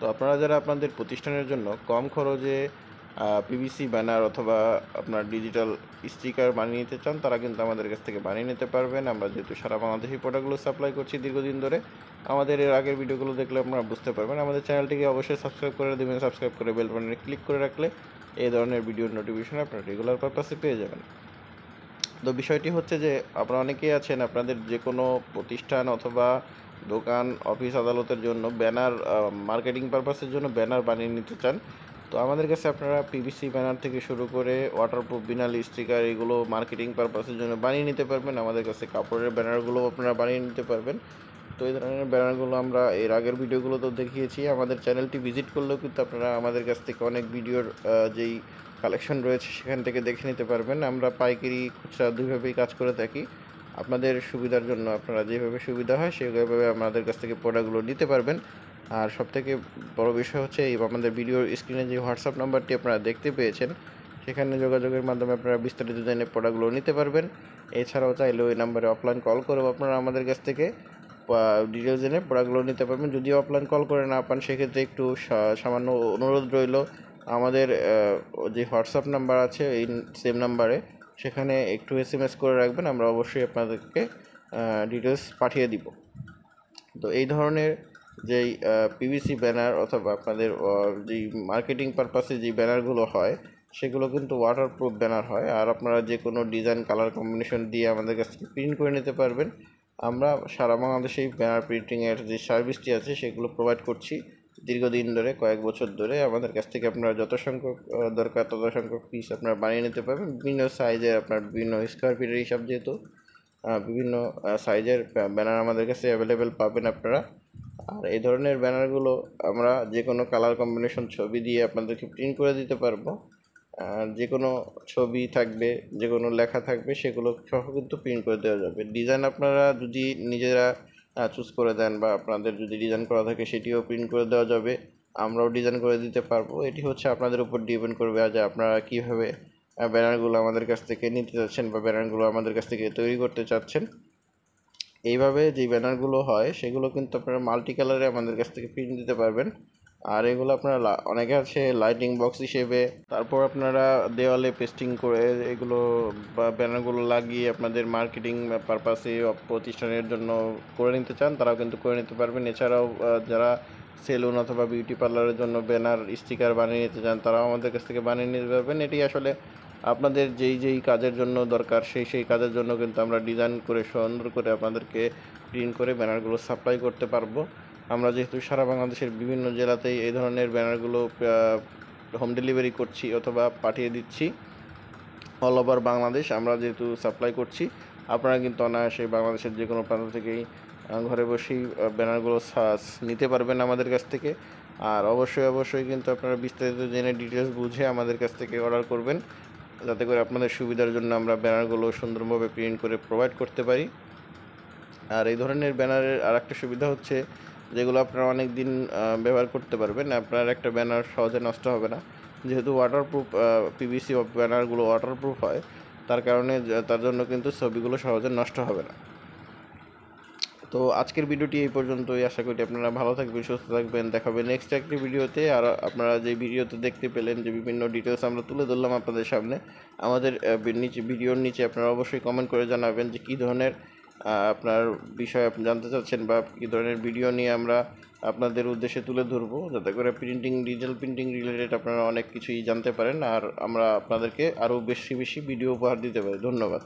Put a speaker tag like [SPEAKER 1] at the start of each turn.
[SPEAKER 1] তো আপনারা যারা আপনাদের প্রতিষ্ঠানের জন্য কম খরচে পিভিসি ব্যানার অথবা আপনার ডিজিটাল স্টিকার বানিয়ে নিতে চান, তারা কিন্তু আমাদের কাছ থেকে বানিয়ে নিতে পারবেন। আমরা যেহেতু সারা বাংলাদেশি প্রোডাক্টগুলো সাপ্লাই করছি দীর্ঘদিন ধরে, আমাদের এর আগের ভিডিওগুলো দেখলে আপনারা বুঝতে পারবেন। আমাদের চ্যানেলটিকে অবশ্যই সাবস্ক্রাইব করে দেবেন, সাবস্ক্রাইব করে বেল বাটনে ক্লিক করে রাখলে এই ধরনের ভিডিওর নোটিফিকেশন আপনারা রেগুলার পারপাসে পেয়ে যাবেন। তো বিষয়টি হচ্ছে যে আপনারা অনেকেই আছেন আপনাদের যে কোনো প্রতিষ্ঠান অথবা দোকান, অফিস, আদালতের জন্য ব্যানার মার্কেটিং পারপাসের জন্য ব্যানার বানিয়ে নিতে চান। তো আমাদের কাছে আপনারা পিভিসি ব্যানার থেকে শুরু করে ওয়াটারপ্রুফ বিনালি স্টিকার এগুলো মার্কেটিং পারপাসের জন্য বানিয়ে নিতে পারবেন। আমাদের কাছে কাপড়ের ব্যানারগুলো আপনারা বানিয়ে নিতে পারবেন। তো এই ধরনের ব্যানারগুলো আমরা এর আগের ভিডিওগুলোতেও দেখিয়েছি। আমাদের চ্যানেলটি ভিজিট করলেও কিন্তু আপনারা আমাদের কাছ থেকে অনেক ভিডিওর যেই কালেকশন রয়েছে সেখান থেকে দেখে নিতে পারবেন। আমরা পাইকারি, খুচরা দুইভাবেই কাজ করে থাকি। আপনাদের সুবিধার জন্য আপনারা যেভাবে সুবিধা হয় সেভাবে আমাদের কাছ থেকে প্রোডাক্টগুলো নিতে পারবেন। আর সবথেকে বড় বিষয় হচ্ছে এই আমাদের ভিডিওর স্ক্রিনে যে হোয়াটসঅ্যাপ নাম্বারটি আপনারা দেখতে পেয়েছেন, সেখানে যোগাযোগের মাধ্যমে আপনারা বিস্তারিত জেনে প্রোডাক্টগুলো নিতে পারবেন। এছাড়াও চাইলে ওই নাম্বারে অফলাইন কল করেও আপনারা আমাদের কাছ থেকে ডিটেলস জেনে প্রোডাক্টগুলো নিতে পারবেন। যদি অফলাইন কল করে না পান, সেক্ষেত্রে একটু সামান্য অনুরোধ রইল, আমাদের যে হোয়াটসঅ্যাপ নাম্বার আছে এই সেম নাম্বারে সেখানে একটু SMS করে রাখবেন, আমরা অবশ্যই আপনাদেরকে ডিটেলস পাঠিয়ে দিব। তো এই ধরনের যেই পিভিসি ব্যানার অথবা আপনাদের যেই মার্কেটিং পারপাসে যে ব্যানারগুলো হয় সেগুলো কিন্তু ওয়াটারপ্রুফ ব্যানার হয়। আর আপনারা যে কোনো ডিজাইন, কালার কম্বিনেশন দিয়ে আমাদের কাছ থেকে প্রিন্ট করে নিতে পারবেন। আমরা সারা বাংলাদেশেই ব্যানার প্রিন্টিংয়ের যে সার্ভিসটি আছে সেগুলো প্রোভাইড করছি দীর্ঘদিন ধরে, কয়েক বছর ধরে। আমাদের কাছ থেকে আপনারা যত সংখ্যক দরকার তত সংখ্যক পিস আপনারা বানিয়ে নিতে পারবেন। বিভিন্ন সাইজের, আপনার বিভিন্ন স্কোয়ার ফিটের হিসাব যেহেতু বিভিন্ন সাইজের ব্যানার আমাদের কাছে অ্যাভেলেবেল পাবেন আপনারা। আর এই ধরনের ব্যানারগুলো আমরা যে কোনো কালার কম্বিনেশন ছবি দিয়ে আপনাদেরকে প্রিন্ট করে দিতে পারবো। যে কোনো ছবি থাকবে, যে কোনো লেখা থাকবে, সেগুলো সহ কিন্তু প্রিন্ট করে দেওয়া যাবে। ডিজাইন আপনারা যদি নিজেরা চুজ করে দেন বা আপনাদের যদি ডিজাইন করা থাকে সেটিও প্রিন্ট করে দেওয়া যাবে, আমরাও ডিজাইন করে দিতে পারবো। এটি হচ্ছে আপনাদের উপর ডিপেন্ড করবে যে আপনারা কীভাবে ব্যানারগুলো আমাদের কাছ থেকে নিতে চাচ্ছেন বা ব্যানারগুলো আমাদের কাছ থেকে তৈরি করতে চাচ্ছেন। এইভাবে যে ব্যানারগুলো হয় সেগুলো কিন্তু আপনারা মাল্টি কালারে আমাদের কাছ থেকে প্রিন্ট দিতে পারবেন। আর এগুলো আপনারা অনেকে আছে লাইটিং বক্স হিসেবে, তারপর আপনারা দেওয়ালে পেস্টিং করে এগুলো বা ব্যানারগুলো লাগিয়ে আপনাদের মার্কেটিং পারপাসে প্রতিষ্ঠানের জন্য করে নিতে চান, তারাও কিন্তু করে নিতে পারবেন। এছাড়াও যারা সেলুন অথবা বিউটি পার্লারের জন্য ব্যানার, স্টিকার বানিয়ে নিতে চান, তারাও আমাদের কাছ থেকে বানিয়ে নিতে পারবেন। এটি আসলে আপনাদের যেই কাজের জন্য দরকার সেই কাজের জন্য কিন্তু আমরা ডিজাইন করে সুন্দর করে আপনাদেরকে প্রিন্ট করে ব্যানারগুলো সাপ্লাই করতে পারবো। আমরা যেহেতু সারা বাংলাদেশের বিভিন্ন জেলাতেই এই ধরনের ব্যানারগুলো হোম ডেলিভারি করছি অথবা পাঠিয়ে দিচ্ছি, অল ওভার বাংলাদেশ আমরা যেহেতু সাপ্লাই করছি, আপনারা কিন্তু অনায়াসে বাংলাদেশের যে কোনো প্রান্ত থেকেই ঘরে বসেই ব্যানারগুলো নিতে পারবেন আমাদের কাছ থেকে। আর অবশ্যই কিন্তু আপনারা বিস্তারিত জেনে ডিটেলস বুঝে আমাদের কাছ থেকে অর্ডার করবেন, যাতে করে আপনাদের সুবিধার জন্য আমরা ব্যানারগুলো সুন্দরভাবে প্রিন্ট করে প্রোভাইড করতে পারি। আর এই ধরনের ব্যানারের আর একটা সুবিধা হচ্ছে, যেগুলো আপনারা অনেক দিন ব্যবহার করতে পারবেন, আপনার একটা ব্যানার সহজে নষ্ট হবে না। যেহেতু ওয়াটারপ্রুফ পিভিসি ব্যানারগুলো ওয়াটারপ্রুফ হয়, তার জন্য কিন্তু ছবিগুলো সহজে নষ্ট হবে না। তো আজকের ভিডিওটি এই পর্যন্তই। আশা করি আপনারা ভালো থাকবেন, সুস্থ থাকবেন। দেখা হবে নেক্সট একটি ভিডিওতে। আর আপনারা যে ভিডিওতে দেখতে পেলেন যে বিভিন্ন ডিটেলস আমরা তুলে ধরলাম আপনাদের সামনে, আমাদের ভিডিওর নিচে আপনারা অবশ্যই কমেন্ট করে জানাবেন যে কী ধরনের আপনার বিষয় আপনি জানতে চাচ্ছেন বা কী ধরনের ভিডিও নিয়ে আমরা আপনাদের উদ্দেশ্যে তুলে ধরবো, যাতে করে ডিজিটাল প্রিন্টিং রিলেটেড আপনারা অনেক কিছুই জানতে পারেন আর আমরা আপনাদেরকে আরও বেশি ভিডিও উপহার দিতে পারি। ধন্যবাদ।